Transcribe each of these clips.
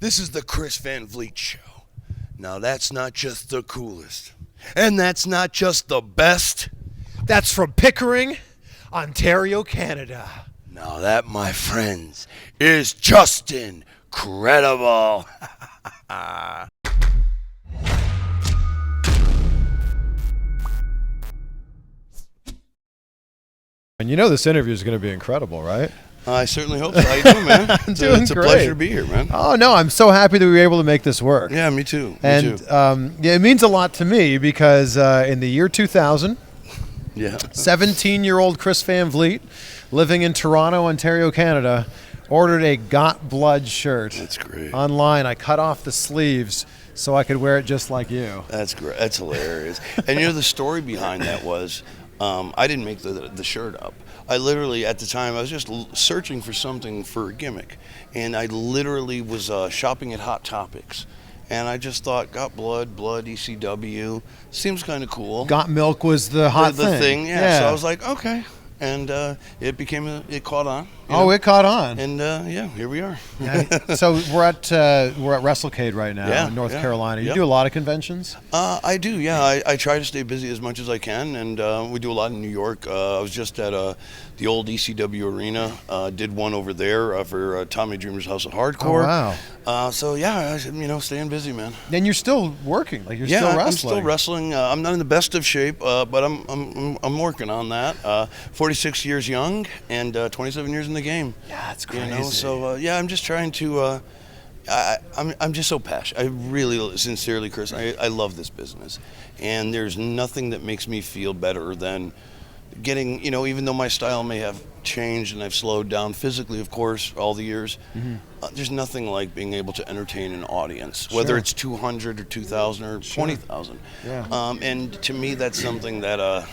This is the Chris Van Vliet Show. Now, that's not just the coolest. And that's not just the best. That's from Pickering, Ontario, Canada. Now, that, my friends, is just incredible. And you know this interview is going to be incredible, right? I certainly hope so. How you doing, man? It's a great. pleasure to be here, man. Oh, no, I'm so happy that we were able to make this work. Yeah, me too. And it means a lot to me because in the year 2000, 17-year-old Chris Van Vliet, living in Toronto, Ontario, Canada, ordered a Got Blood shirt. That's great. Online. I cut off the sleeves so I could wear it just like you. That's great. That's hilarious. And you know, the story behind that was I didn't make the shirt up. I literally, at the time, I was just searching for something for a gimmick. And I literally was shopping at Hot Topics. And I just thought, Got Blood, ECW, seems kind of cool. Got Milk was the hot thing. Yeah. So I was like, okay. And it caught on. It caught on. And here we are. So we're at Wrestlecade right now in North Carolina. You do a lot of conventions? I do, yeah. I try to stay busy as much as I can, and we do a lot in New York. I was just at the old ECW arena. Did one over there for Tommy Dreamer's House of Hardcore. Oh, wow. So staying busy, man. And you're still working, like you're still wrestling. I'm still wrestling. I'm not in the best of shape, but I'm working on that. 46 years young and 27 years in the game. Yeah, that's crazy. You know, so I'm just trying to. I'm just so passionate. I really, sincerely, Chris, I love this business, and there's nothing that makes me feel better than getting. You know, even though my style may have changed and I've slowed down physically, of course, all the years. Mm-hmm. There's nothing like being able to entertain an audience, whether it's 200 or 2,000 or 20,000. Yeah. And to me, that's something that.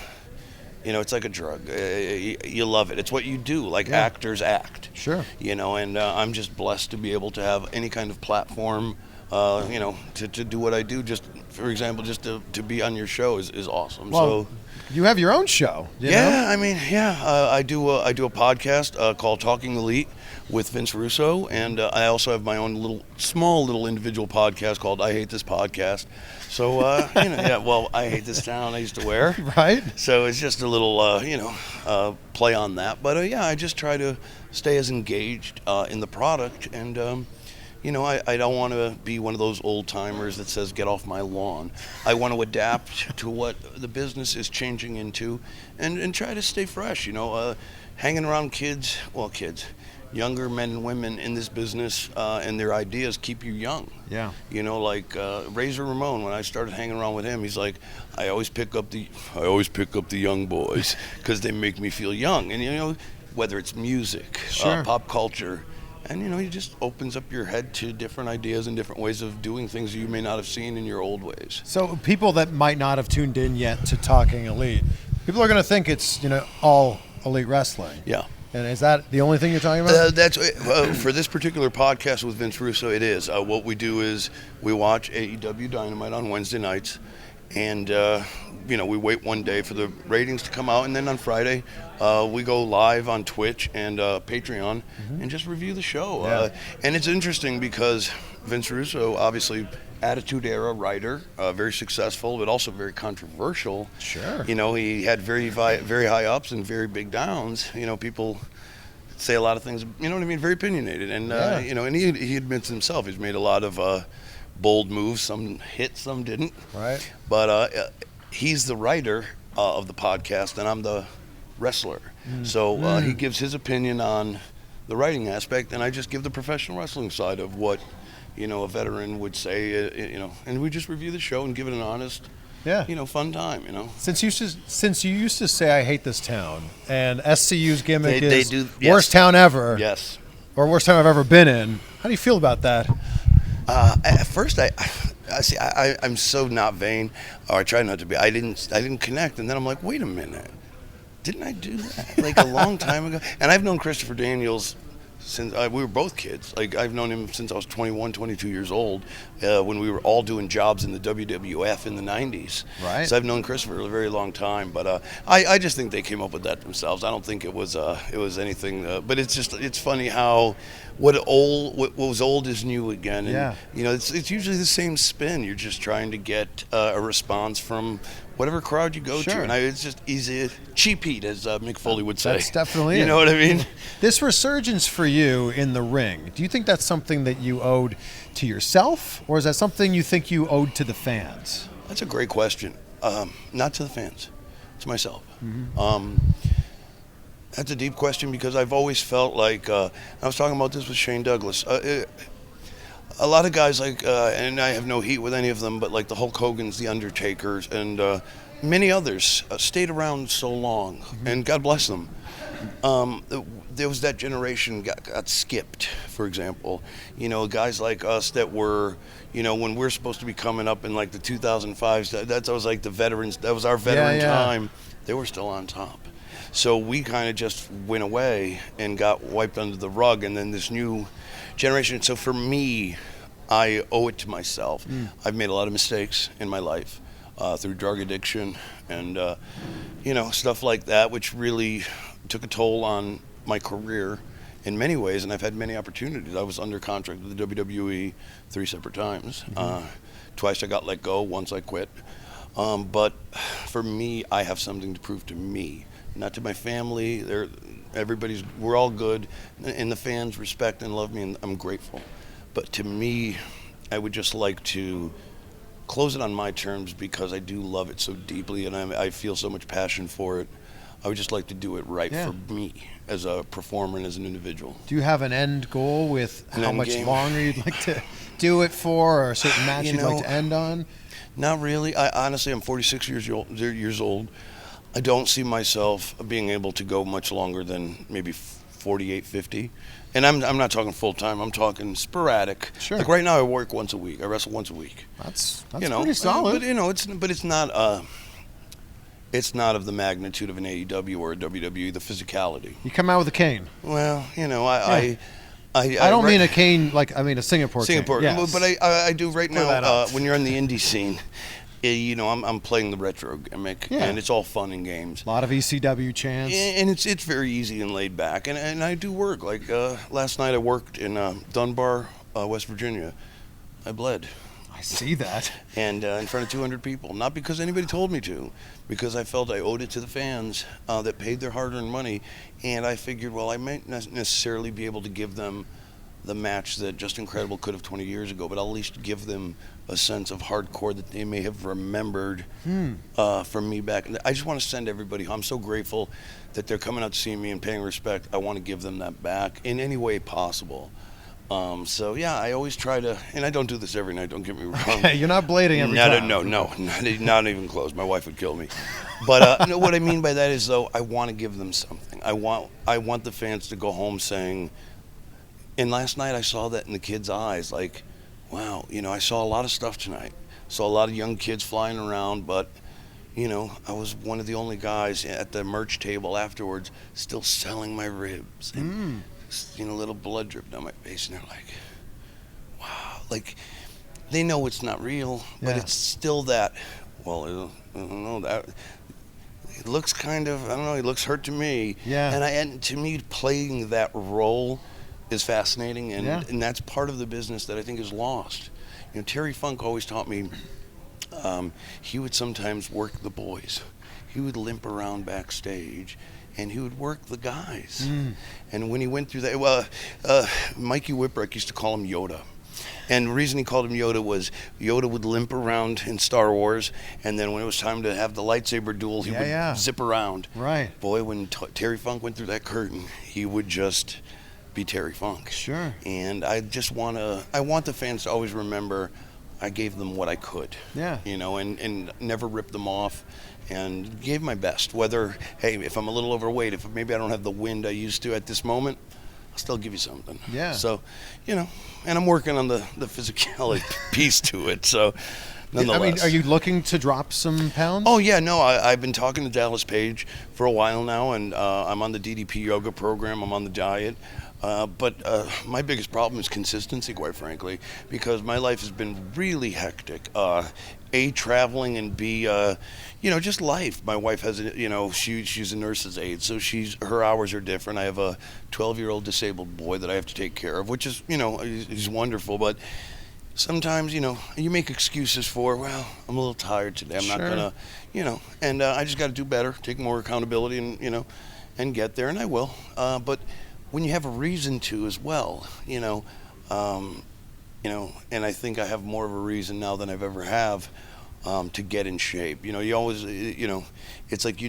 It's like a drug. You love it. It's what you do, like actors act. Sure. And I'm just blessed to be able to have any kind of platform, to do what I do. Just, for example, just to be on your show is awesome. Well, you have your own show. You know? I do a podcast called Talking Elite with Vince Russo, and I also have my own small little individual podcast called I Hate This Podcast. So, I hate this town I used to wear. Right. So it's just a little, play on that. But, I just try to stay as engaged in the product. And, I don't want to be one of those old timers that says, get off my lawn. I want to adapt to what the business is changing into and try to stay fresh, hanging around kids, younger men and women in this business and their ideas keep you young. Yeah. Like Razor Ramon, when I started hanging around with him, he's like, I always pick up the young boys because they make me feel young. And whether it's music, pop culture, and it just opens up your head to different ideas and different ways of doing things you may not have seen in your old ways. So people that might not have tuned in yet to Talking Elite, people are going to think it's all elite wrestling. Yeah. And is that the only thing you're talking about? That's for this particular podcast with Vince Russo. It is. What we do is we watch AEW Dynamite on Wednesday nights, and we wait one day for the ratings to come out, and then on Friday we go live on Twitch and Patreon and just review the show. Yeah. And it's interesting because Vince Russo, obviously Attitude Era writer, very successful, but also very controversial. Sure. He had very high ups and very big downs. People say a lot of things, very opinionated. And, and he admits himself, he's made a lot of bold moves. Some hit, some didn't. Right. But he's the writer of the podcast, and I'm the wrestler. So he gives his opinion on the writing aspect, and I just give the professional wrestling side of what a veteran would say, and we just review the show and give it an honest, fun time, Since you used to say I hate this town, and SCU's gimmick they is do, yes. Worst town ever. Yes. Or worst town I've ever been in. How do you feel about that? At first, I'm so not vain, or I try not to be. I didn't connect, and then I'm like, wait a minute, didn't I do that like a long time ago? And I've known Christopher Daniels since we were both kids. Like, I've known him since I was 21, 22 years old, when we were all doing jobs in the WWF in the 90s. Right. So I've known Christopher a very long time, but I just think they came up with that themselves. I don't think it was anything, but it's funny how what was old is new again. And, Yeah. you know, it's usually the same spin. You're just trying to get a response from whatever crowd you go Sure. to. And it's just easy, cheap heat, as Mick Foley would say. That's definitely You it. know what I mean? This resurgence for you in the ring, do you think that's something that you owed to yourself, or is that something you think you owed to the fans? That's a great question. Not to the fans, to myself. That's a deep question because I've always felt like, I was talking about this with Shane Douglas, a lot of guys like, and I have no heat with any of them, but like the Hulk Hogan's, the Undertakers, and many others stayed around so long, and God bless them. There was that generation got skipped, for example. You know, guys like us that were, you know, when we're supposed to be coming up in like the 2005s, that was like the veterans, that was our veteran time. They were still on top. So we kind of just went away and got wiped under the rug, and then this new generation. So for me, I owe it to myself. I've made a lot of mistakes in my life through drug addiction and, you know, stuff like that, which really took a toll on my career in many ways, and I've had many opportunities. I was under contract with the WWE 3 separate times. Twice I got let go, once I quit. But for me, I have something to prove to me, not to my family. We're all good, and the fans respect and love me, and I'm grateful. But to me, I would just like to close it on my terms because I do love it so deeply, and I feel so much passion for it. I would just like to do it right for me as a performer and as an individual. Do you have an end goal with how much game? longer you'd like to do it for, or a certain match you'd like to end on? Not really. Honestly, I'm 46 years old. I don't see myself being able to go much longer than maybe 48, 50. And I'm not talking full time. I'm talking sporadic. Sure. Like right now, I work once a week. I wrestle once a week. That's you know, pretty solid. But you know, it's not. It's not of the magnitude of an AEW or a WWE. The physicality. You come out with a cane. Well, you know, I don't mean a cane like I mean a Singapore cane. Yes. But I do right Clear that now. up. When you're in the indie scene, you know, I'm playing the retro gimmick, and it's all fun and games. A lot of ECW chants. And it's very easy and laid back, and I do work. Like last night, I worked in Dunbar, West Virginia. I bled. I see that. And in front of 200 people, not because anybody told me to, because I felt I owed it to the fans that paid their hard-earned money, and I figured, well, I might not necessarily be able to give them the match that Just Incredible could have 20 years ago, but I'll at least give them a sense of hardcore that they may have remembered from me back. And I just want to send everybody home. I'm so grateful that they're coming out to see me and paying respect. I want to give them that back in any way possible. So yeah, I always try to, and I don't do this every night, don't get me wrong. You're not blading every time. No, not even close. My wife would kill me. But no, what I mean by that is, though, I want to give them something. I want the fans to go home saying, and last night I saw that in the kids' eyes, like, wow, you know, I saw a lot of stuff tonight. Saw a lot of young kids flying around, but, you know, I was one of the only guys at the merch table afterwards still selling my ribs. And, you know, little blood drip down my face, and they're like, wow. Like, they know it's not real, but it's still that, well, I don't know, that it looks kind of, I don't know, it looks hurt to me. Yeah. And to me, playing that role is fascinating, and that's part of the business that I think is lost. You know, Terry Funk always taught me, he would sometimes work the boys. He would limp around backstage, and he would work the guys. And when he went through that, Mikey Whipwreck used to call him Yoda. And the reason he called him Yoda was Yoda would limp around in Star Wars, and then when it was time to have the lightsaber duel, he would zip around. Right. Boy, when Terry Funk went through that curtain, he would just be Terry Funk. Sure. And I want the fans to always remember I gave them what I could. Yeah. You know, and never ripped them off, and gave my best. Whether, hey, if I'm a little overweight, if maybe I don't have the wind I used to at this moment, I'll still give you something. Yeah. So, you know, and I'm working on the physicality piece to it. So, nonetheless. I mean, are you looking to drop some pounds? Oh, yeah, no, I've been talking to Dallas Page for a while now, and I'm on the DDP yoga program. I'm on the diet. But my biggest problem is consistency, quite frankly, because my life has been really hectic. A, traveling, and B, just life. My wife has, she's a nurse's aide, so her hours are different. I have a 12-year-old disabled boy that I have to take care of, which is, he's wonderful. But sometimes, you make excuses for, well, I'm a little tired today. I'm not going to, and I just got to do better, take more accountability and get there, and I will. But when you have a reason to as well, and I think I have more of a reason now than I've ever have to get in shape. You always, it's like,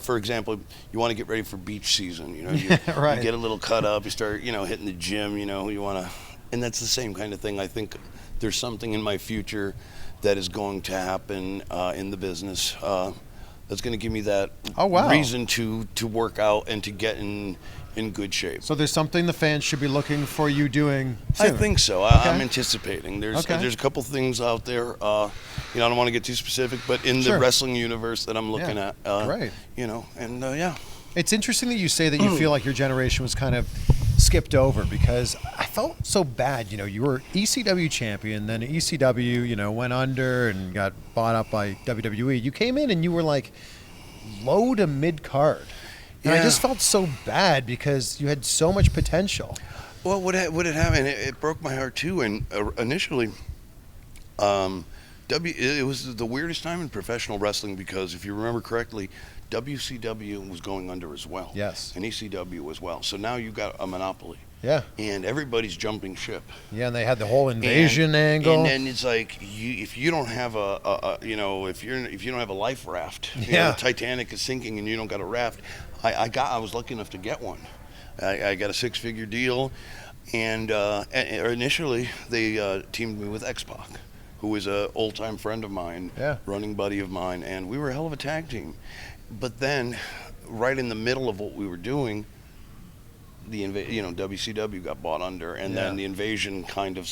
for example, you want to get ready for beach season. You Right. get a little cut up, you start, hitting the gym. You want to, and that's the same kind of thing. I think there's something in my future that is going to happen in the business that's going to give me that reason to work out and to get in good shape. So there's something the fans should be looking for you doing soon. I think so. Okay. I'm anticipating. There's a couple things out there. I don't want to get too specific, but in the wrestling universe that I'm looking at. Right. Yeah. It's interesting that you say that you feel like your generation was kind of skipped over, because I felt so bad. You were ECW champion, then ECW, went under and got bought up by WWE. You came in and you were like low to mid card. And I just felt so bad because you had so much potential. Well, what had happened, it broke my heart too. And initially, it was the weirdest time in professional wrestling, because if you remember correctly, WCW was going under as well. Yes. And ECW as well. So now you got a monopoly. Yeah. And everybody's jumping ship. Yeah, and they had the whole invasion angle. And then it's like, if you don't have if you don't have a life raft, the Titanic is sinking and you don't got a raft. I was lucky enough to get one. I got a 6-figure deal, and initially they teamed me with X-Pac, who is an old-time friend of mine, running buddy of mine, and we were a hell of a tag team. But then, right in the middle of what we were doing, WCW got bought under, and then the invasion kind of.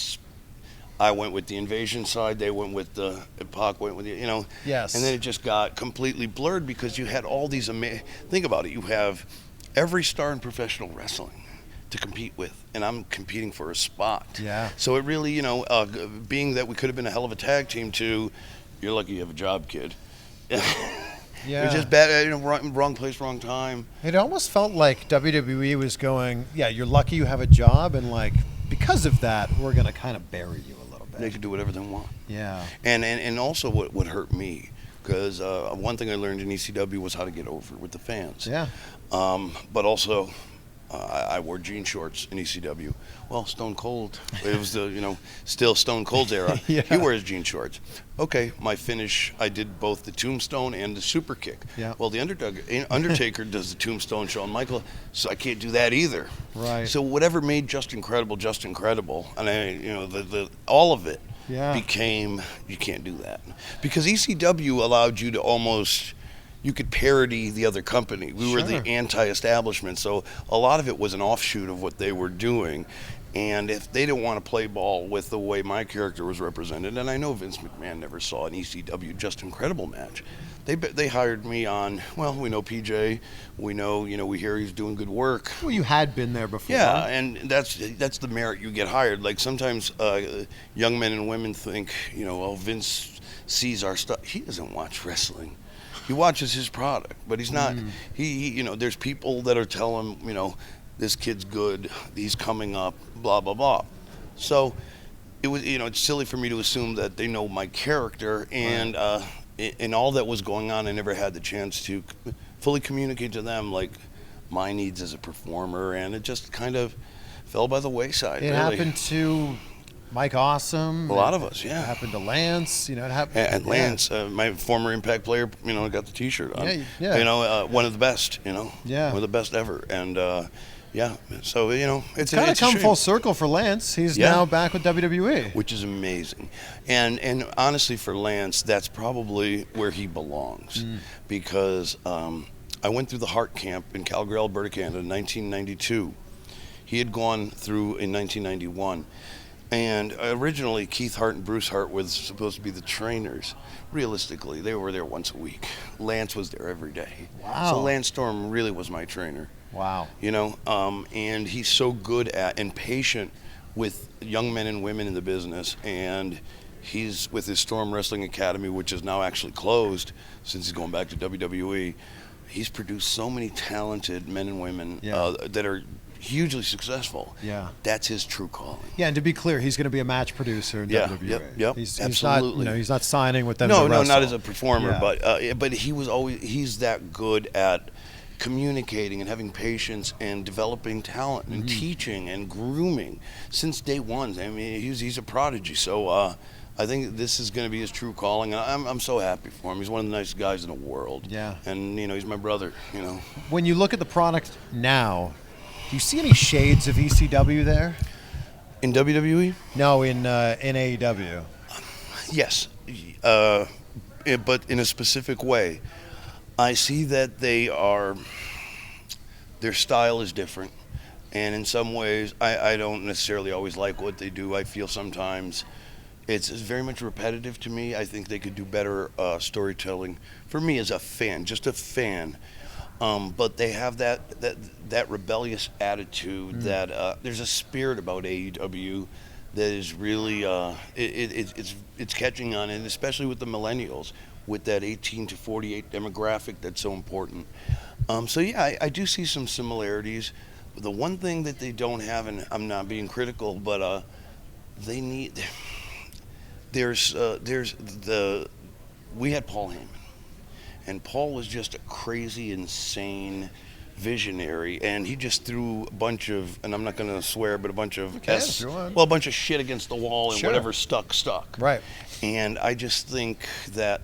I went with the invasion side. They went with the Pac. Went with the Yes. And then it just got completely blurred, because you had all these think about it. You have every star in professional wrestling to compete with, and I'm competing for a spot. Yeah. So it really, being that we could have been a hell of a tag team, to you're lucky you have a job, kid. Yeah. It was just bad, wrong place, wrong time. It almost felt like WWE was going, you're lucky you have a job, and because of that, we're going to kind of bury you a little bit. They can do whatever they want. Yeah. And also what hurt me, because one thing I learned in ECW was how to get over with the fans. Yeah. But also, I wore jean shorts in ECW. Well, Stone Cold, it was still Stone Cold's era. He wears jean shorts. Okay, my finish, I did both the Tombstone and the Super Kick. Yeah. Well, the Undertaker does the Tombstone, Shawn Michael, so I can't do that either. Right. So whatever made Just Incredible, and all of it became, you can't do that. Because ECW allowed you to almost, you could parody the other company. We were the anti-establishment, so a lot of it was an offshoot of what they were doing. And if they didn't want to play ball with the way my character was represented, and I know Vince McMahon never saw an ECW Just Incredible match, they hired me on, well, we know PJ, we know, we hear he's doing good work. Well, you had been there before. Yeah, and that's the merit you get hired. Like sometimes young men and women think, Vince sees our stuff. He doesn't watch wrestling. He watches his product, but he's not. He there's people that are telling him, this kid's good, he's coming up, blah blah blah. So it was, it's silly for me to assume that they know my character, and in all that was going on, I never had the chance to fully communicate to them like my needs as a performer, and it just kind of fell by the wayside. It happened to Mike Awesome. A lot of us, yeah. It happened to Lance. It happened. And Lance, my former Impact player, got the T-shirt on. Yeah. One of the best. Yeah. One of the best ever. And so it's kind of come full circle for Lance. He's now back with WWE, which is amazing. And honestly, for Lance, that's probably where he belongs, because I went through the Hart Camp in Calgary, Alberta, Canada, in 1992. He had gone through in 1991. And originally, Keith Hart and Bruce Hart was supposed to be the trainers. Realistically, they were there once a week. Lance was there every day. Wow. So Lance Storm really was my trainer. Wow. And he's so good at and patient with young men and women in the business. And he's with his Storm Wrestling Academy, which is now actually closed since he's going back to WWE. He's produced so many talented men and women that are hugely successful. Yeah. That's his true calling. Yeah, and to be clear, he's going to be a match producer in WWE. Yep, He's absolutely. not, he's not signing with them. No, to wrestle. not as a performer, Yeah. but he's that good at communicating and having patience and developing talent and teaching and grooming since day one. I mean, he's a prodigy. So I think this is going to be his true calling, and I'm so happy for him. He's one of the nicest guys in the world. Yeah. And he's my brother. When you look at the product now, do you see any shades of ECW there? In WWE? No, in AEW. Yes, but in a specific way. I see that their style is different, and in some ways, I don't necessarily always like what they do. I feel sometimes it's very much repetitive to me. I think they could do better storytelling. For me as a fan, just a fan, but they have that rebellious attitude. That there's a spirit about AEW that is really it's catching on, and especially with the millennials, with that 18 to 48 demographic that's so important. So yeah, I do see some similarities. The one thing that they don't have, and I'm not being critical, but they need. We had Paul Heyman, and Paul was just a crazy, insane visionary, and he just threw a bunch of, and I'm not going to swear, but a bunch of a bunch of shit against the wall, and whatever stuck. Right. And I just think that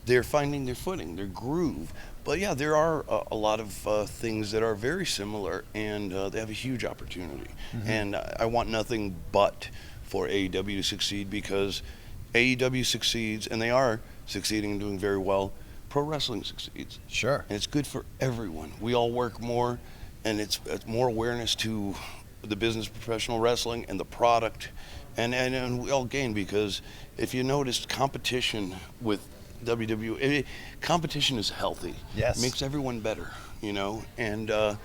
they're finding their footing, their groove. But yeah, there are a lot of things that are very similar, and they have a huge opportunity. And I want nothing but for AEW to succeed, because AEW succeeds, and they are succeeding and doing very well. Pro wrestling succeeds. Sure. And it's good for everyone. We all work more, and it's more awareness to the business of professional wrestling and the product, and we all gain, because if you notice, competition with WWE, competition is healthy. Yes. It makes everyone better, and I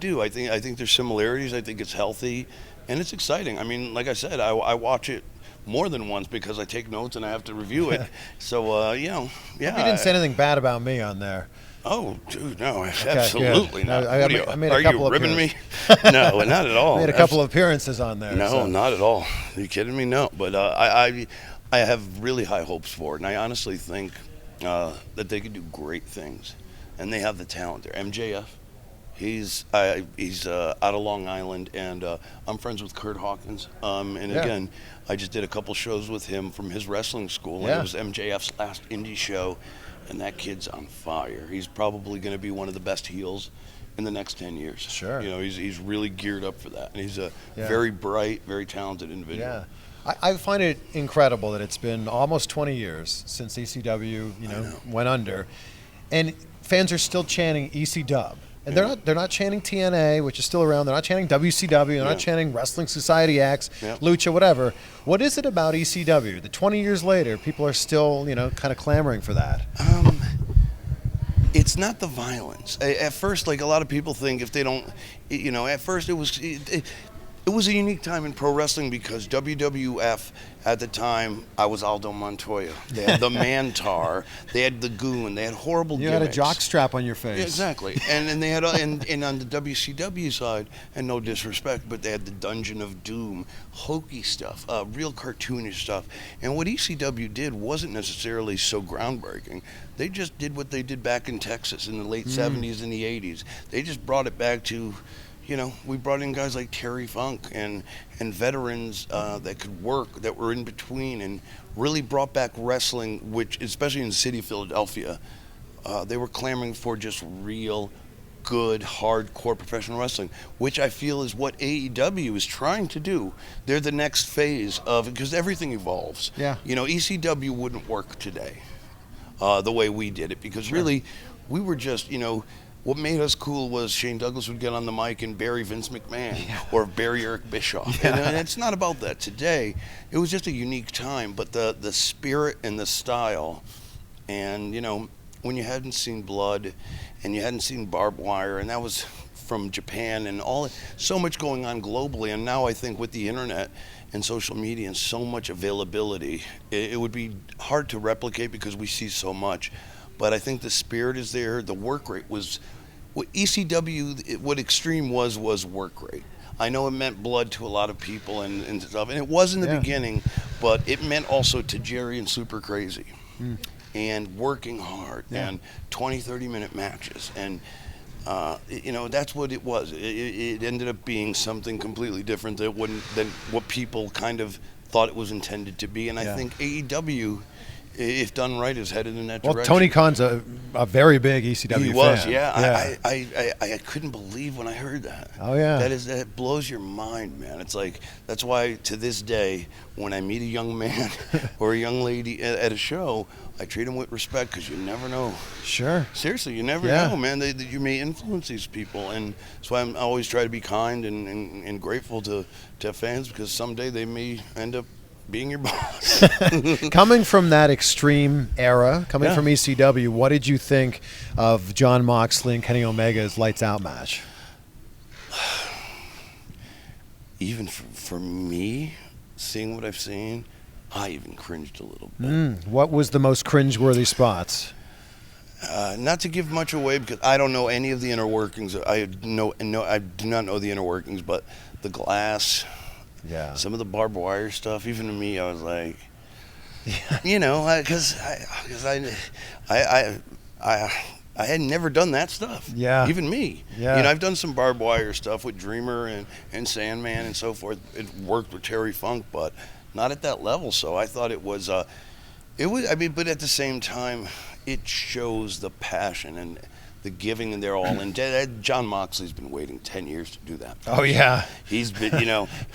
do. I think there's similarities. I think it's healthy, and it's exciting. I mean, like I said, I watch it more than once because I take notes and I have to review it. So, yeah. You didn't say anything bad about me on there. Oh, dude, no, absolutely not. I made are a couple you ribbing me? appearances. No, not at all. I made a couple of appearances on there. No, so. not at all. Are you kidding me? No, but I have really high hopes for it, and I honestly think that they could do great things, and they have the talent there. MJF, he's out of Long Island, and I'm friends with Kurt Hawkins, again, I just did a couple shows with him from his wrestling school, and it was MJF's last indie show, and that kid's on fire. He's probably going to be one of the best heels in the next 10 years. Sure. He's really geared up for that, and he's a very bright, very talented individual. Yeah. I find it incredible that it's been almost 20 years since ECW, went under, and fans are still chanting ECW. And they're not chanting TNA, which is still around. They're not chanting WCW. They're not chanting Wrestling Society X, Lucha, whatever. What is it about ECW that 20 years later people are still, kind of clamoring for that? It's not the violence. At first, like a lot of people think, if they don't, at first it was a unique time in pro wrestling because WWF at the time, I was Aldo Montoya. They had the Mantar, they had the Goon, they had horrible gimmicks. You had a jock strap on your face. Yeah, exactly. And they had and on the WCW side, and no disrespect, but they had the Dungeon of Doom, hokey stuff, real cartoonish stuff. And what ECW did wasn't necessarily so groundbreaking. They just did what they did back in Texas in the late 70s and the 80s. They just brought it back to, we brought in guys like Terry Funk and veterans that could work, that were in between, and really brought back wrestling, which, especially in the city of Philadelphia, they were clamoring for just real, good, hardcore professional wrestling, which I feel is what AEW is trying to do. They're the next phase of, because everything evolves. Yeah. ECW wouldn't work today the way we did it, because really, we were just, what made us cool was Shane Douglas would get on the mic and bury Vince McMahon or bury Eric Bischoff. And it's not about that today. It was just a unique time, but the spirit and the style, and when you hadn't seen blood and you hadn't seen barbed wire, and that was from Japan and so much going on globally. And now I think with the internet and social media and so much availability, it would be hard to replicate because we see so much. But I think the spirit is there. The work rate was what ECW, what Extreme was work rate. I know it meant blood to a lot of people and stuff, and it was in the beginning, but it meant also to Jerry and Super Crazy. And working hard and 20, 30-minute matches. And, that's what it was. It ended up being something completely different than what people kind of thought it was intended to be. And I think AEW, if done right, is headed in that direction. Well, Tony Khan's a very big ECW fan. He was, yeah. I couldn't believe when I heard that. Oh, yeah. That blows your mind, man. It's like, that's why to this day, when I meet a young man or a young lady at a show, I treat them with respect because you never know. Sure. Seriously, you never know, man. You may influence these people. And that's why I always try to be kind and grateful to fans, because someday they may end up being your boss. Coming from that Extreme era, coming from ECW, what did you think of Jon Moxley and Kenny Omega's Lights Out match? Even for me, seeing what I've seen, I even cringed a little bit. What was the most cringeworthy spots? Not to give much away, because I don't know any of the inner workings. I do not know the inner workings, but the glass, some of the barbed wire stuff. Even to me, I was like, because I had never done that stuff. Yeah. Even me. Yeah. I've done some barbed wire stuff with Dreamer and Sandman and so forth. It worked with Terry Funk, but not at that level. So I thought it was, but at the same time, it shows the passion and the giving and their all. And Jon Moxley's been waiting 10 years to do that. Oh, yeah. He's been,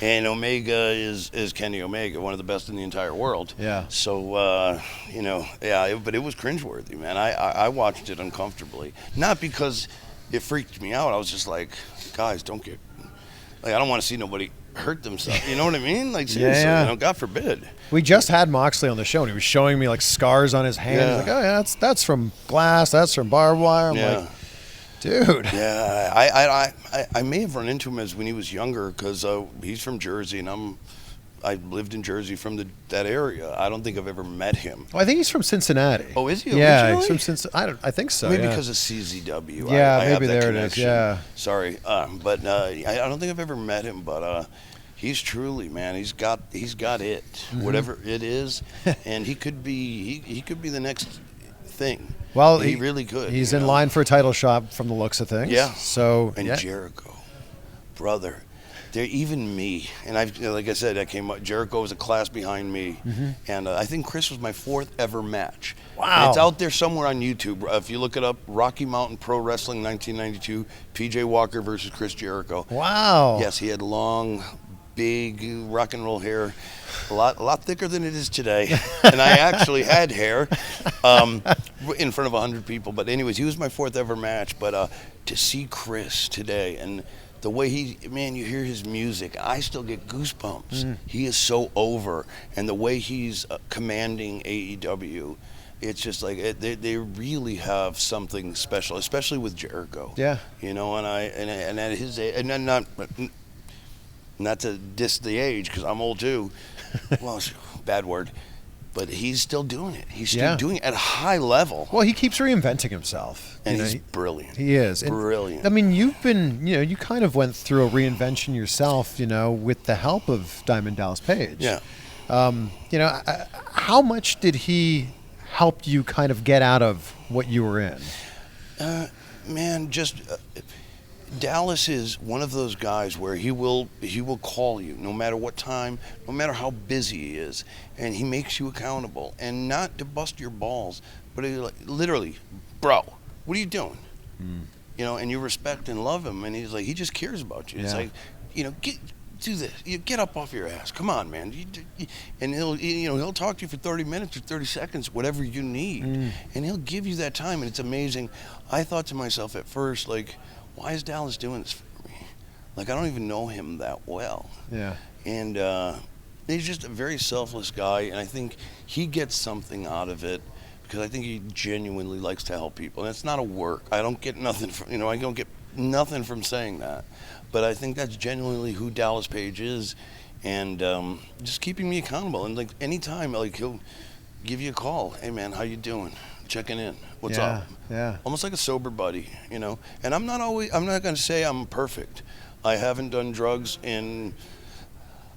and Omega is Kenny Omega, one of the best in the entire world. Yeah. So, but it was cringeworthy, man. I watched it uncomfortably. Not because it freaked me out. I was just like, guys, don't get, I don't want to see nobody hurt themselves. You know what I mean? Like, seriously, God forbid. We just had Moxley on the show, and he was showing me, like, scars on his hand. He's like, oh, yeah, that's from glass. That's from barbed wire. I'm like, dude. Yeah, I may have run into him as when he was younger, because he's from Jersey, and I lived in Jersey from that area. I don't think I've ever met him. Well, I think he's from Cincinnati. Oh, is he? Yeah, he's from Cincinnati. I think so. Maybe because of CZW. Yeah, maybe there it is. Yeah. Sorry, but I don't think I've ever met him. But he's truly, man. He's got it, whatever it is, and he could be the next thing. Well, he really could. He's in line for a title shot from the looks of things. Yeah. So Jericho, brother. They're even me, and like I said, Jericho was a class behind me, and I think Chris was my 4th ever match. Wow! And it's out there somewhere on YouTube. If you look it up, Rocky Mountain Pro Wrestling 1992, PJ Walker versus Chris Jericho. Wow! Yes, he had long, big rock and roll hair, a lot thicker than it is today, and I actually had hair in front of 100 people. But anyways, he was my 4th ever match. But to see Chris today and the way you hear his music, I still get goosebumps. He is so over, and the way he's commanding AEW, it's just like they really have something special, especially with Jericho. Yeah, and at his age, and not to diss the age, because I'm old too. Well, bad word. But he's still doing it. He's still doing it at a high level. Well, he keeps reinventing himself. And he's brilliant. He is. Brilliant. I mean, you've been, you kind of went through a reinvention yourself, with the help of Diamond Dallas Page. Yeah. How much did he help you kind of get out of what you were in? Dallas is one of those guys where he will call you no matter what time, no matter how busy he is, and he makes you accountable, and not to bust your balls, but literally, bro, what are you doing? And you respect and love him, and he's like, he just cares about you. It's like, do this. You get up off your ass. Come on, man. And he'll talk to you for 30 minutes or 30 seconds, whatever you need, and he'll give you that time, and it's amazing. I thought to myself at first, like, why is Dallas doing this for me? Like, I don't even know him that well. Yeah. And he's just a very selfless guy, and I think he gets something out of it because I think he genuinely likes to help people. And it's not a work. I don't get nothing from, I don't get nothing from saying that. But I think that's genuinely who Dallas Page is, and just keeping me accountable. And like anytime, like he'll give you a call. Hey man, how you doing? Checking in. What's up? Yeah. Almost like a sober buddy, And I'm not going to say I'm perfect. I haven't done drugs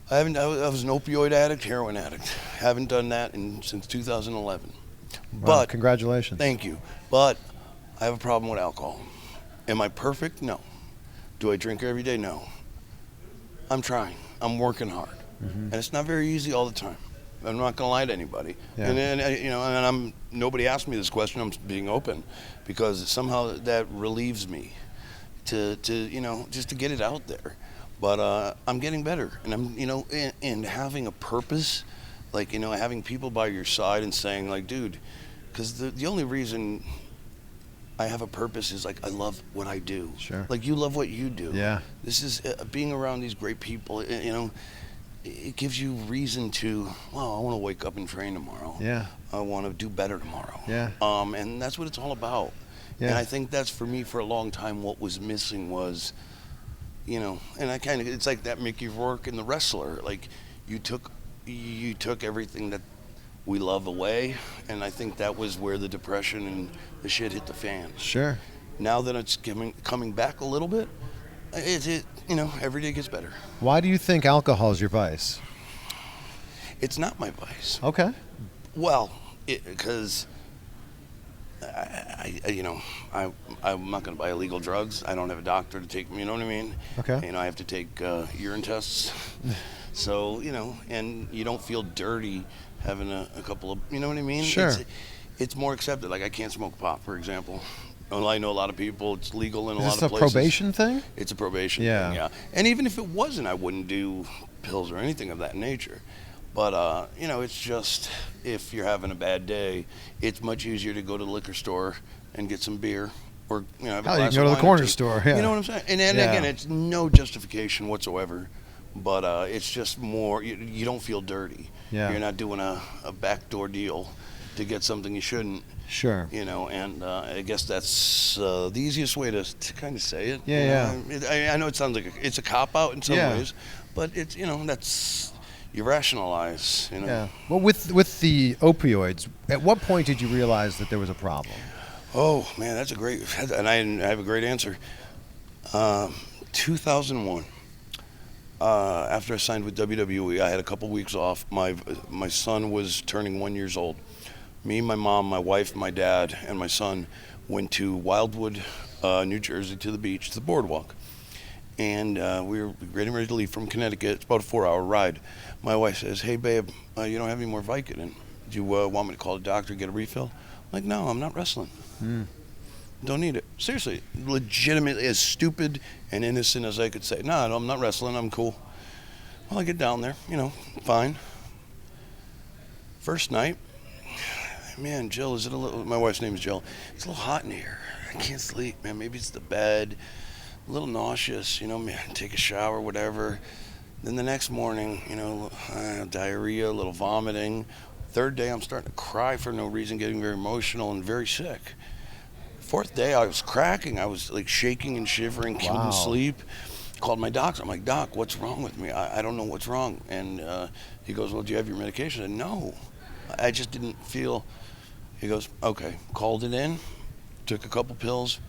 I was an opioid addict, heroin addict. Haven't done that since 2011. Wow, But congratulations. Thank you. But I have a problem with alcohol. Am I perfect? No. Do I drink every day? No. I'm trying. I'm working hard. And it's not very easy all the time. I'm not going to lie to anybody. Yeah. And nobody asked me this question. I'm being open because somehow that relieves me to just to get it out there. But I'm getting better, and I'm and having a purpose, like having people by your side and saying like, dude, because the only reason I have a purpose is like I love what I do. Sure. Like you love what you do. Yeah. This is being around these great people. It gives you reason to. Well, I want to wake up and train tomorrow. Yeah. I want to do better tomorrow. Yeah. And that's what it's all about. Yeah. And I think that's for me for a long time. What was missing was, and it's like that Mickey Rourke in The Wrestler. Like you took everything that we love away, and I think that was where the depression and the shit hit the fan. Sure. Now that it's coming back a little bit, every day gets better. Why do you think alcohol is your vice? It's not my vice. Okay. Well, because I'm not going to buy illegal drugs. I don't have a doctor to take me. You know what I mean? Okay. I have to take urine tests. So and you don't feel dirty having a couple of. You know what I mean? Sure. It's more accepted. Like I can't smoke pot, for example. Well, I know a lot of people. It's legal in a lot of places. Is this a probation thing? It's a probation Yeah. thing, yeah. And even if it wasn't, I wouldn't do pills or anything of that nature. But, it's just if you're having a bad day, it's much easier to go to the liquor store and get some beer or, have a Hell, glass you can go of to the wine or corner two. store, yeah. You know what I'm saying? And then, Yeah. again, it's no justification whatsoever. But it's just more, you don't feel dirty. Yeah. You're not doing a backdoor deal to get something you shouldn't. Sure. And I guess that's the easiest way to kind of say it. Yeah, I know it sounds like it's a cop-out in some Yeah. ways, but it's, that's, you rationalize, Yeah. Well, with the opioids, at what point did you realize that there was a problem? Oh, man, that's a great, and I have a great answer. 2001. After I signed with WWE, I had a couple weeks off. My son was turning 1 year old. Me, my mom, my wife, my dad, and my son went to Wildwood, New Jersey, to the beach, to the boardwalk. And we were getting ready to leave from Connecticut. It's about a 4-hour ride. My wife says, "Hey, babe, you don't have any more Vicodin. Do you want me to call the doctor and get a refill?" I'm like, "No, I'm not wrestling. Don't need it." Seriously, legitimately as stupid and innocent as I could say. No, I'm not wrestling. I'm cool. Well, I get down there, fine. First night, man, Jill, is it a little, my wife's name is Jill. It's a little hot in here. I can't sleep, man. Maybe it's the bed. A little nauseous, man, take a shower, whatever. Then the next morning, diarrhea, a little vomiting. Third day, I'm starting to cry for no reason, getting very emotional and very sick. Fourth day, I was cracking. I was like shaking and shivering, couldn't sleep. Called my doctor. I'm like, "Doc, what's wrong with me? I don't know what's wrong." And he goes, "Well, do you have your medication?" I said, "No, I just didn't feel." He goes, "Okay." Called it in, took a couple pills.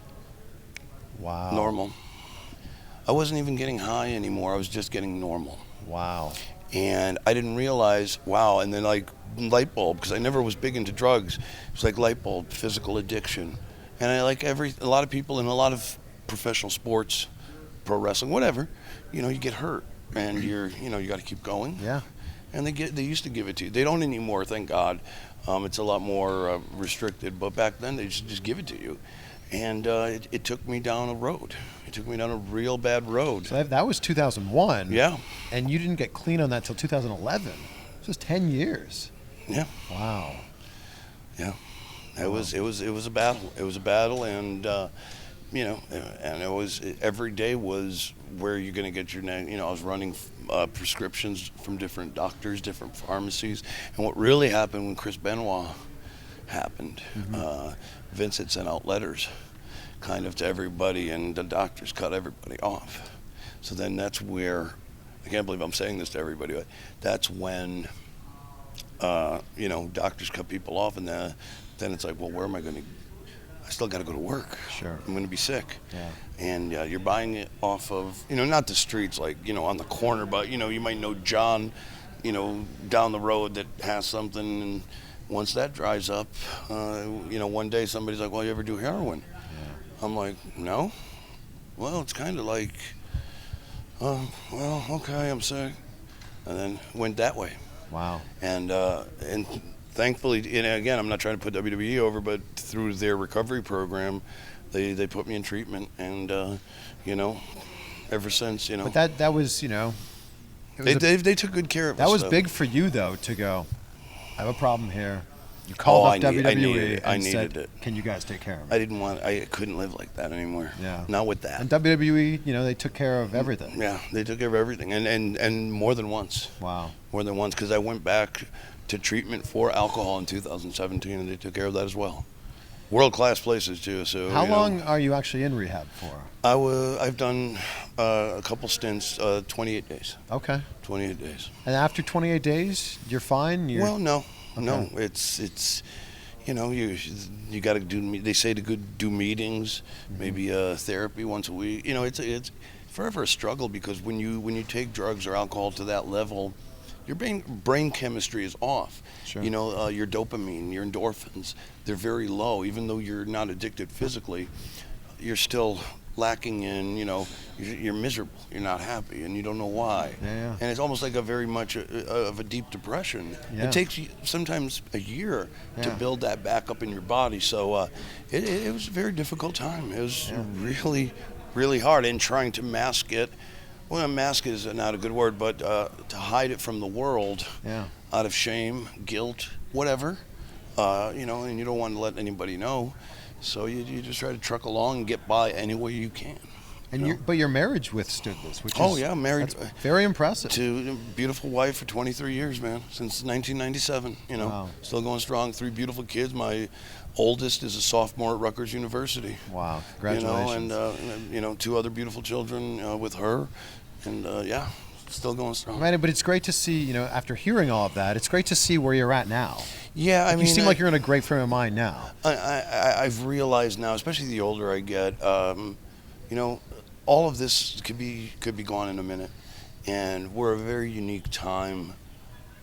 Wow. Normal. I wasn't even getting high anymore. I was just getting normal. Wow. And I didn't realize, wow, and then like light bulb, because I never was big into drugs. It's like light bulb, physical addiction. And I like a lot of people in a lot of professional sports, pro wrestling, whatever, you get hurt and you got to keep going. Yeah. And they used to give it to you. They don't anymore, thank God. It's a lot more restricted, but back then they just give it to you. And it took me down a road. It took me down a real bad road. So that was 2001. Yeah. And you didn't get clean on that till 2011. It was 10 years. Yeah. Wow. Yeah. It was a battle. It was a battle, and and it was every day was where you're going to get your I was running prescriptions from different doctors, different pharmacies, and what really happened when Chris Benoit happened. Vince had sent out letters kind of to everybody, and the doctors cut everybody off. So then that's where, I can't believe I'm saying this to everybody, but that's when, doctors cut people off, and then it's like, well, where am I going to, I still got to go to work. Sure. I'm going to be sick. Yeah. And you're buying it off of, not the streets, like, on the corner, but, you might know John, down the road that has something, and once that dries up, one day somebody's like, well, you ever do heroin? Yeah. I'm like, no. Well, it's kind of like, well, okay, I'm sick. And then went that way. Wow. And thankfully, again, I'm not trying to put WWE over, but through their recovery program, they put me in treatment, and ever since, But that was, they took good care of us. That was big for you, though, to go, I have a problem here. You called up WWE and said, it. Can you guys take care of it? I couldn't live like that anymore. Yeah. Not with that. And WWE, they took care of everything. Yeah, they took care of everything, and more than once. Wow. More than once, because I went back to treatment for alcohol in 2017, and they took care of that as well. World-class places, too. So how long are you actually in rehab for? I've done a couple stints, 28 days. Okay. 28 days. And after 28 days, you're fine? Well, no. Okay. No, it's you got to do. They say to do meetings, maybe therapy once a week. It's forever a struggle, because when you take drugs or alcohol to that level, your brain chemistry is off. Sure. Your dopamine, your endorphins, they're very low. Even though you're not addicted physically, you're still lacking in, you're miserable, you're not happy, and you don't know why. Yeah. And it's almost like a very much of a deep depression. Yeah. It takes you sometimes a year to Yeah. build that back up in your body. So it was a very difficult time. It was really, really hard, and trying to mask it. Well, mask is not a good word, but to hide it from the world, out of shame, guilt, whatever, and you don't want to let anybody know. So you just try to truck along and get by any way you can. And but your marriage withstood this, which is married. That's very impressive. To a beautiful wife for 23 years, man, since 1997. Wow. Still going strong. 3 beautiful kids. My oldest is a sophomore at Rutgers University. Wow, congratulations. And 2 other beautiful children with her, and still going strong. Right, but it's great to see, after hearing all of that, it's great to see where you're at now. Yeah, you seem like you're in a great frame of mind now. I've realized now, especially the older I get, all of this could be gone in a minute, and we're a very unique time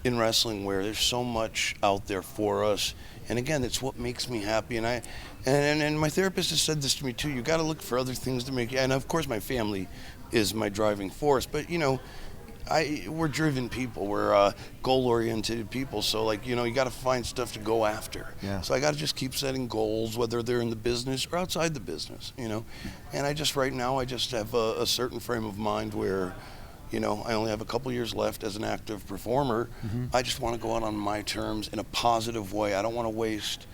in wrestling where there's so much out there for us. And again, it's what makes me happy. And my therapist has said this to me too. You got to look for other things to make you. And of course, my family is my driving force. But we're driven people. We're goal-oriented people. So you got to find stuff to go after. Yeah. So I got to just keep setting goals, whether they're in the business or outside the business. And right now I just have a certain frame of mind where, I only have a couple years left as an active performer. Mm-hmm. I just want to go out on my terms in a positive way. I don't want to waste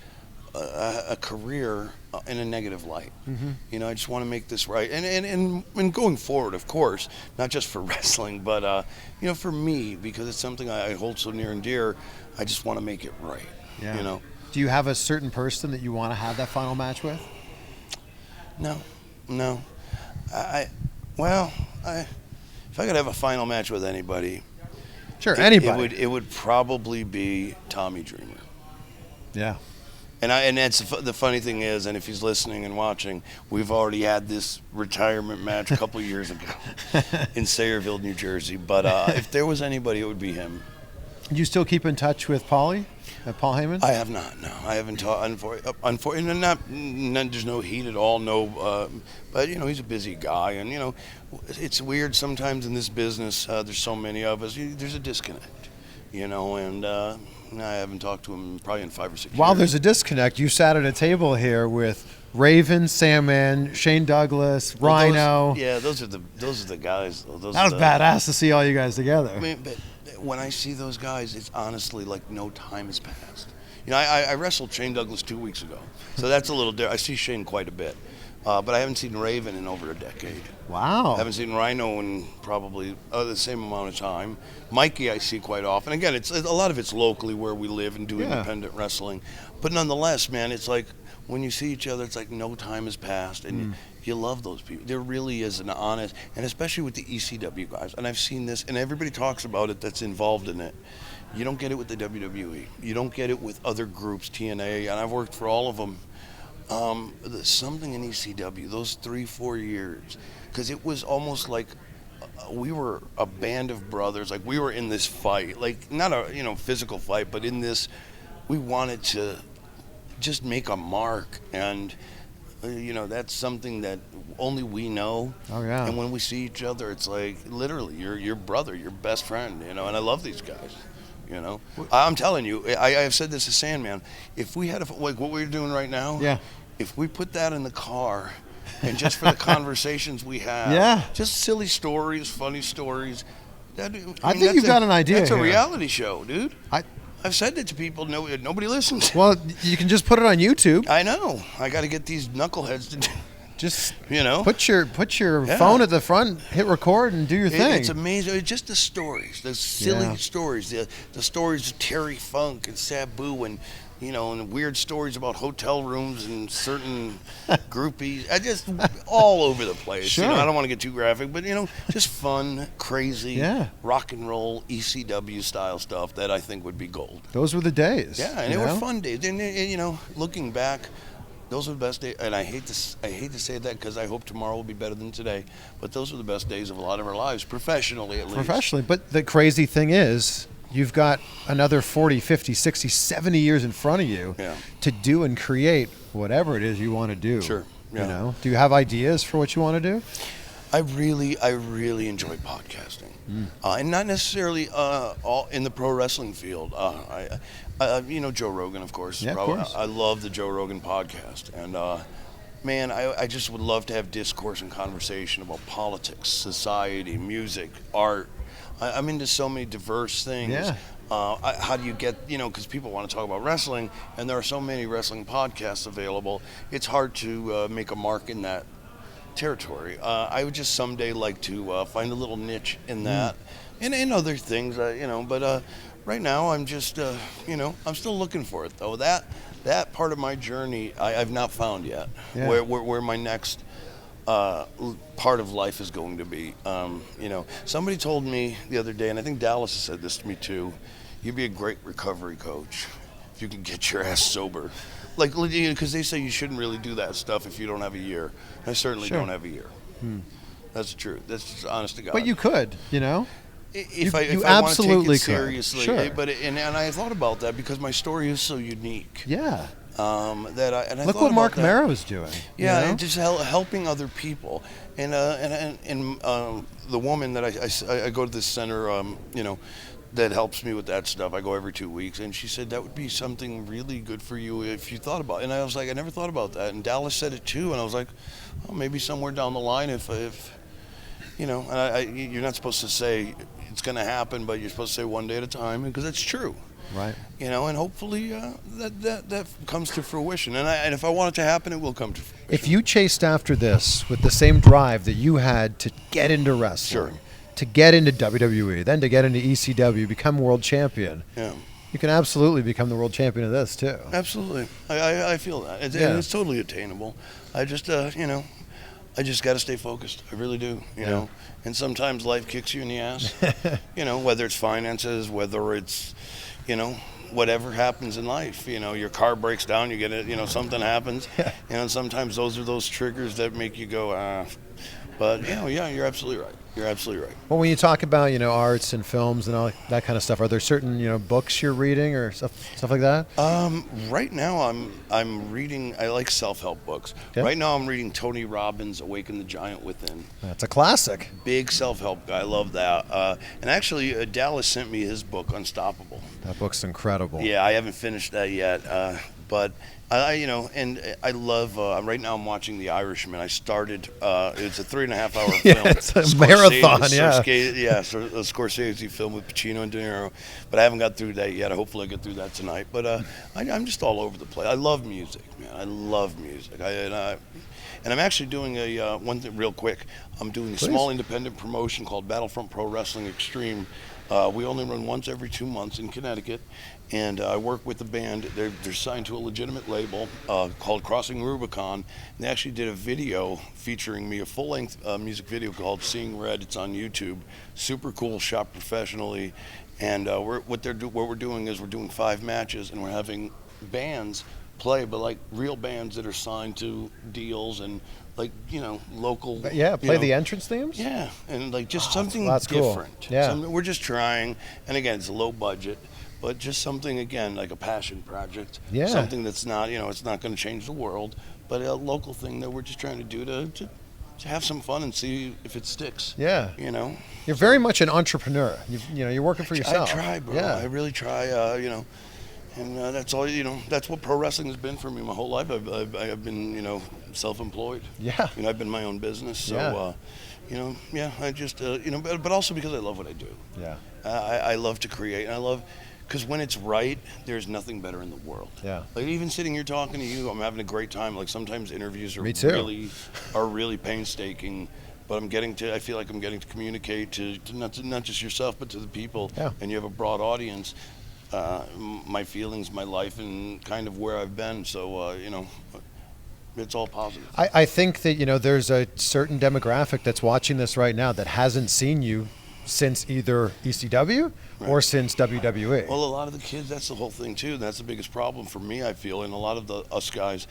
a career in a negative light. Mm-hmm. I just want to make this right. And going forward, of course, not just for wrestling, but, for me, because it's something I hold so near and dear, I just want to make it right. Yeah. Do you have a certain person that you want to have that final match with? No. If I could have a final match with anybody, anybody, it would probably be Tommy Dreamer. Yeah. And that's the funny thing is, and if he's listening and watching, we've already had this retirement match a couple years ago in Sayreville, New Jersey. But if there was anybody, it would be him. Do you still keep in touch with Paul Heyman? I have not. No, I haven't talked. Unfortunately, there's no heat at all. No, but he's a busy guy, and it's weird sometimes in this business. There's so many of us. There's a disconnect, and I haven't talked to him probably in 5 or 6 years. While there's a disconnect, you sat at a table here with Raven, Sandman, Shane Douglas, Rhino. Those are the guys. That was badass to see all you guys together. I mean, but when I see those guys, it's honestly like no time has passed. I wrestled Shane Douglas 2 weeks ago, so that's a little different. I see Shane quite a bit, But I haven't seen Raven in over a decade. Wow. I haven't seen Rhino in probably the same amount of time. Mikey I see quite often. Again, it's a lot of it's locally where we live and do independent wrestling. But nonetheless, man, it's like when you see each other, it's like no time has passed, and you love those people. There really is an honest, and especially with the ECW guys. And I've seen this, and everybody talks about it that's involved in it. You don't get it with the WWE. You don't get it with other groups, TNA, and I've worked for all of them. There's something in ECW, those 3-4 years, because it was almost like we were a band of brothers. Like we were in this fight, like not a physical fight, but in this, we wanted to just make a mark, and that's something that only we know. Oh yeah. And when we see each other, it's like literally your brother, your best friend. And I love these guys. I'm telling you, I've said this to Sandman. If we had like what we're doing right now, if we put that in the car, and just for the conversations we have, just silly stories, funny stories. I think you've got an idea. That's a here. reality show, dude. I've said it to people. Nobody listens. Well, you can just put it on YouTube. I know. I got to get these knuckleheads to do. Just put your Yeah. phone at the front, hit record, and do your thing. It's amazing. It's just the stories, the silly stories, the stories of Terry Funk and Sabu, and and weird stories about hotel rooms and certain groupies. I just all over the place. Sure. I don't want to get too graphic, but just fun, crazy, rock and roll ECW style stuff that I think would be gold. Those were the days. Yeah, and they were fun days. And looking back, those were the best days. And I hate to say that because I hope tomorrow will be better than today. But those were the best days of a lot of our lives, professionally at least. Professionally, but the crazy thing is, you've got another 40, 50, 60, 70 years in front of you to do and create whatever it is you want to do. Sure. Yeah. Do you have ideas for what you want to do? I really enjoy podcasting, and not necessarily all in the pro wrestling field. Joe Rogan, of course. Yeah, of course. I love the Joe Rogan podcast, and man, I just would love to have discourse and conversation about politics, society, music, art. I'm into so many diverse things. Yeah. How do you get, because people want to talk about wrestling, and there are so many wrestling podcasts available, it's hard to make a mark in that territory. I would just someday like to find a little niche in that, and in other things, but right now I'm just, I'm still looking for it, though. That part of my journey I've not found yet, where my next part of life is going to be. Somebody told me the other day, and I think Dallas has said this to me too, you'd be a great recovery coach if you can get your ass sober. Like, because they say you shouldn't really do that stuff if you don't have a year. I certainly don't have a year. That's the truth. That's just honest to God. But you could, If I absolutely want to take it could. seriously. Sure. And I thought about that because my story is so unique. Yeah. I Look what Mark Marrow's doing. Yeah, and just helping other people. And the woman that I go to this center, that helps me with that stuff. I go every 2 weeks, and she said that would be something really good for you if you thought about it. And I was like, I never thought about that. And Dallas said it too, and I was like, oh, maybe somewhere down the line if you're not supposed to say it's going to happen, but you're supposed to say one day at a time, because it's true. Right. And hopefully that comes to fruition. And if I want it to happen, it will come to fruition. If you chased after this with the same drive that you had to get into wrestling, to get into WWE, then to get into ECW, become world champion, you can absolutely become the world champion of this too. Absolutely. I feel that. It's totally attainable. I just, I just got to stay focused. I really do, you know. And sometimes life kicks you in the ass, whether it's finances, whether it's, whatever happens in life. Your car breaks down, you get it, something happens. And sometimes those are those triggers that make you go, But, you're absolutely right. You're absolutely right. Well, when you talk about, arts and films and all that kind of stuff, are there certain, books you're reading or stuff like that? Right now I'm reading, I like self-help books. Okay. Right now I'm reading Tony Robbins' Awaken the Giant Within. That's a classic. Big self-help guy. I love that. And actually, Dallas sent me his book, Unstoppable. That book's incredible. Yeah, I haven't finished that yet. But and I love. Right now, I'm watching The Irishman. I started. It's a 3.5-hour film. It's a marathon. A Scorsese film with Pacino and De Niro. But I haven't got through that yet. Hopefully, I get through that tonight. But I'm just all over the place. I love music, man. I love music. And I'm actually doing one thing real quick. I'm doing a small independent promotion called Battlefront Pro Wrestling Extreme. We only run once every 2 months in Connecticut, and I work with the band. They're signed to a legitimate label called Crossing Rubicon. And they actually did a video featuring me, a full-length music video called Seeing Red. It's on YouTube. Super cool, shot professionally. And what we're doing is we're doing 5 matches, and we're having bands play, but like real bands that are signed to deals and local. Play the entrance themes. Yeah, and like just something that's different. Cool. Yeah, we're just trying, and again, it's a low budget, but just something again like a passion project. Yeah, something that's not it's not going to change the world, but a local thing that we're just trying to do to have some fun and see if it sticks. Yeah, you're very much an entrepreneur. You're working for yourself. I try, bro. Yeah. I really try. And that's all, that's what pro wrestling has been for me my whole life. I've been, self-employed. Yeah. I've been my own business. So, I just, but also because I love what I do. Yeah. I love to create, and because when it's right, there's nothing better in the world. Yeah. Like even sitting here talking to you, I'm having a great time. Like sometimes interviews are Me too. really painstaking. But I feel like I'm getting to communicate to not just yourself, but to the people. Yeah. And you have a broad audience. My feelings, my life, and kind of where I've been. So, it's all positive. I think that, there's a certain demographic that's watching this right now that hasn't seen you since either ECW or since WWE. Well, a lot of the kids, that's the whole thing, too. That's the biggest problem for me, I feel, and a lot of us guys.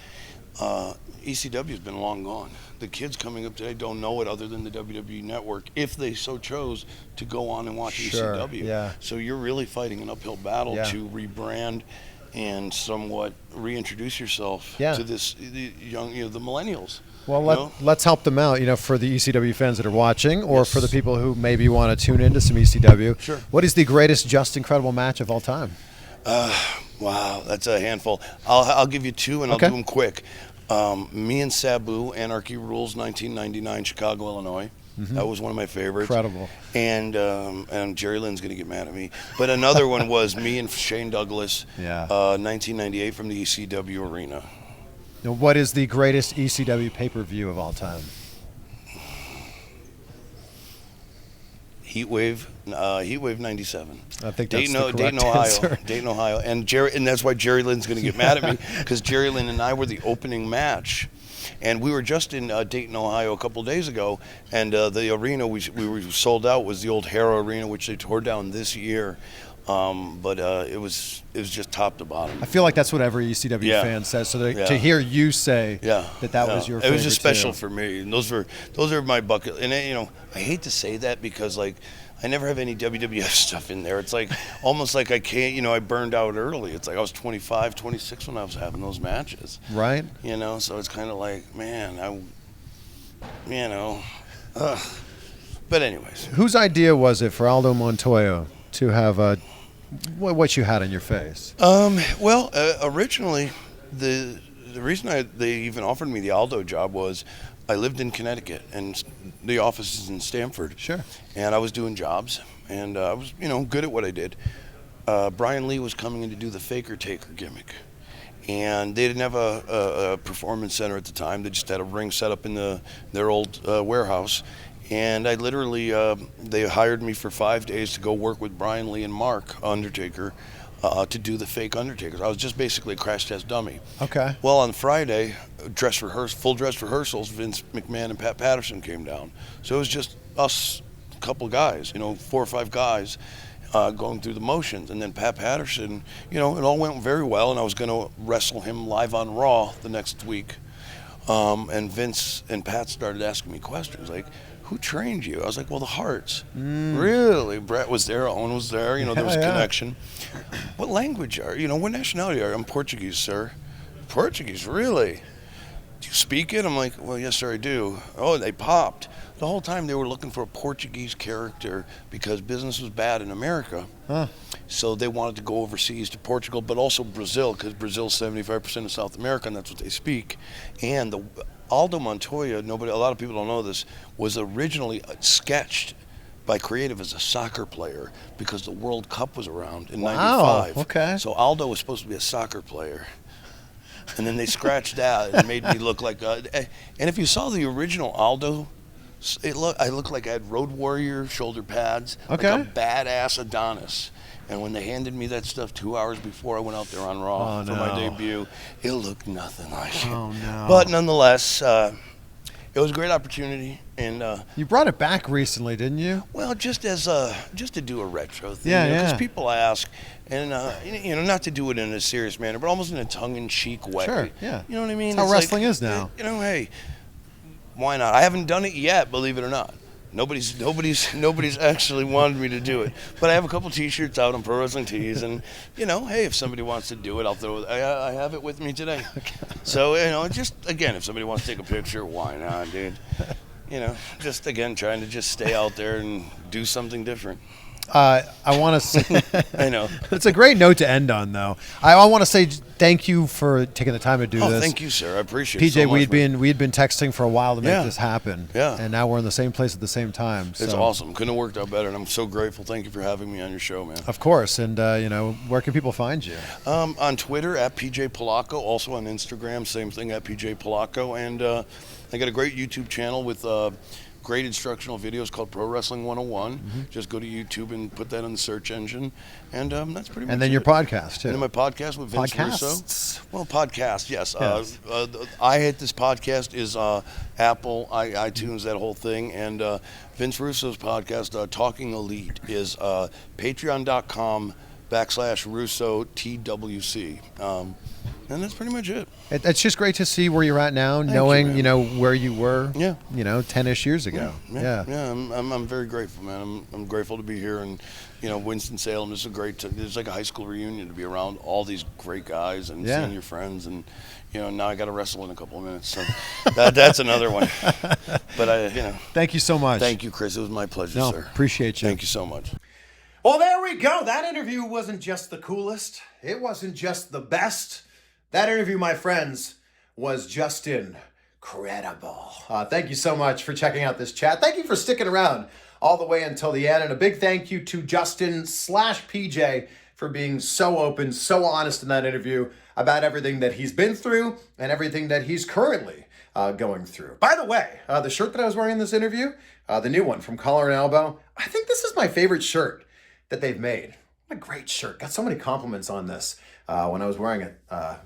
ECW has been long gone. The kids coming up today don't know it other than the WWE network, if they so chose to go on and watch ECW. Yeah. So you're really fighting an uphill battle to rebrand and somewhat reintroduce yourself to the young, the millennials. Well, let's help them out, for the ECW fans that are watching, or for the people who maybe want to tune into some ECW. Sure. What is the greatest Just Incredible match of all time? Wow, that's a handful. I'll give you 2, and I'll do them quick. Me and Sabu, Anarchy Rules, 1999, Chicago, Illinois. Mm-hmm. That was one of my favorites. Incredible. And Jerry Lynn's going to get mad at me. But another one was me and Shane Douglas, 1998 from the ECW Arena. Now, what is the greatest ECW Pay Per View of all time? Heatwave 97. I think that's the correct Dayton, answer. Dayton, Ohio, and that's why Jerry Lynn's going to get mad at me, because Jerry Lynn and I were the opening match, and we were just in Dayton, Ohio a couple days ago, and the arena we were sold out was the old Harrow Arena, which they tore down this year. But it was just top to bottom. I feel like that's what every ECW fan says. So to hear you say that was your favorite, it was just special for me. And those are my bucket. And I hate to say that because like I never have any WWF stuff in there. It's like almost like I can't. I burned out early. It's like I was 25, 26 when I was having those matches. Right. So it's kind of like, man, But anyways, whose idea was it for Aldo Montoya to have what you had on your face? Originally, the reason they even offered me the Aldo job was I lived in Connecticut, and the office is in Stamford. Sure. And I was doing jobs, and I was, good at what I did. Brian Lee was coming in to do the Faker-Taker gimmick, and they didn't have a performance center at the time. They just had a ring set up in their old warehouse. And I literally, they hired me for 5 days to go work with Brian Lee and Mark Undertaker to do the fake Undertakers. I was just basically a crash test dummy. Okay. Well, on Friday, full dress rehearsals, Vince McMahon and Pat Patterson came down. So it was just us, a couple guys, 4 or 5 guys going through the motions. And then Pat Patterson, it all went very well, and I was going to wrestle him live on Raw the next week. And Vince and Pat started asking me questions like, who trained you? I was like, well, the Hearts. Really? Brett was there, Owen was there, there was a connection. What language are you? What nationality are you? I'm Portuguese, sir. Portuguese, really? do you speak it? I'm like, well, yes, sir, I do. Oh, they popped. The whole time they were looking for a Portuguese character because business was bad in America. Huh. So they wanted to go overseas to Portugal, but also Brazil, because Brazil's 75% of South America, and that's what they speak. And Aldo Montoya, a lot of people don't know this, was originally sketched by Creative as a soccer player because the World Cup was around in '95. Okay. So Aldo was supposed to be a soccer player. And then they scratched that and made me look like and if you saw the original Aldo, I looked like I had Road Warrior shoulder pads, okay, like a badass Adonis. And when they handed me that stuff 2 hours before I went out there on Raw for my debut, it looked nothing like it. Oh, no. But nonetheless, it was a great opportunity. And you brought it back recently, didn't you? well, just to do a retro thing. Yeah, Because yeah. people ask, and not to do it in a serious manner, but almost in a tongue-in-cheek way. Sure, yeah. You know what I mean? That's how It's wrestling is now. Hey, why not? I haven't done it yet, believe it or not. Nobody's actually wanted me to do it, but I have a couple T-shirts out on Pro Wrestling Tees, and hey, if somebody wants to do it, I'll throw it. I have it with me today. So just again, if somebody wants to take a picture, why not, dude? Just again, trying to just stay out there and do something different. I want to say, I know. It's a great note to end on, though. I want to say thank you for taking the time to do this. Thank you, sir. I appreciate it. PJ, so much, we'd been texting for a while to make this happen. Yeah. And now we're in the same place at the same time. It's awesome. Couldn't have worked out better, and I'm so grateful. Thank you for having me on your show, man. Of course. And where can people find you? On Twitter at PJ Polaco, also on Instagram, same thing at PJ Polaco, and I got a great YouTube channel with great instructional videos called Pro Wrestling 101. Mm-hmm. Just go to YouTube and put that in the search engine, and that's pretty much it. And then your podcast, too. And then my podcast with Vince Russo. Podcasts? Well, podcast, yes. Yes. I Hate This podcast is Apple, iTunes, that whole thing. And Vince Russo's podcast, Talking Elite, is patreon.com/Russo TWC. And that's pretty much it. It's just great to see where you're at now, knowing where you were, 10-ish years ago. Yeah. I'm very grateful, man. I'm grateful to be here, and Winston-Salem is it's like a high school reunion to be around all these great guys and seeing your friends, and now I got to wrestle in a couple of minutes, so that's another one. But Thank you so much. Thank you, Chris. It was my pleasure, sir. Appreciate you. Thank you so much. Well, there we go. That interview wasn't just the coolest. It wasn't just the best. That interview, my friends, was just incredible. Thank you so much for checking out this chat. Thank you for sticking around all the way until the end. And a big thank you to Justin/PJ for being so open, so honest in that interview about everything that he's been through and everything that he's currently going through. By the way, the shirt that I was wearing in this interview, the new one from Collar and Elbow, I think this is my favorite shirt that they've made. What a great shirt. Got so many compliments on this when I was wearing it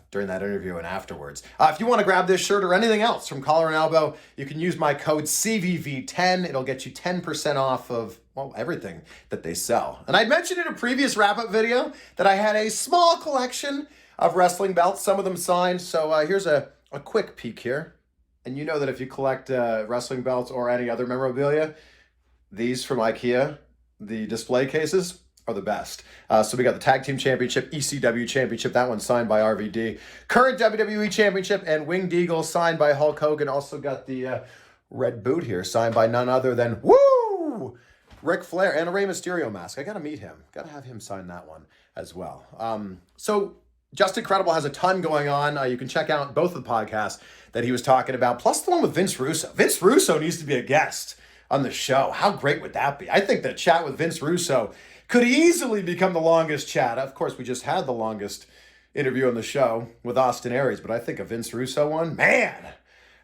during that interview and afterwards. If you want to grab this shirt or anything else from Collar and Elbow, you can use my code CVV10. It'll get you 10% off of, everything that they sell. And I'd mentioned in a previous wrap-up video that I had a small collection of wrestling belts, some of them signed. So here's a quick peek here. And you know that if you collect wrestling belts or any other memorabilia, these from IKEA, the display cases, are the best. So we got the Tag Team Championship, ECW Championship, that one signed by RVD. Current WWE Championship and Winged Eagle signed by Hulk Hogan. Also got the red boot here signed by none other than, Ric Flair, and a Rey Mysterio mask. I got to meet him. Got to have him sign that one as well. So Just Incredible has a ton going on. You can check out both of the podcasts that he was talking about, plus the one with Vince Russo. Vince Russo needs to be a guest on the show. How great would that be? I think the chat with Vince Russo could easily become the longest chat. Of course, we just had the longest interview on the show with Austin Aries, but I think a Vince Russo one, man,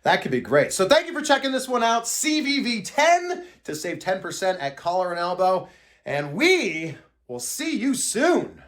that could be great. So thank you for checking this one out. CVV10 to save 10% at Collar and Elbow. And we will see you soon.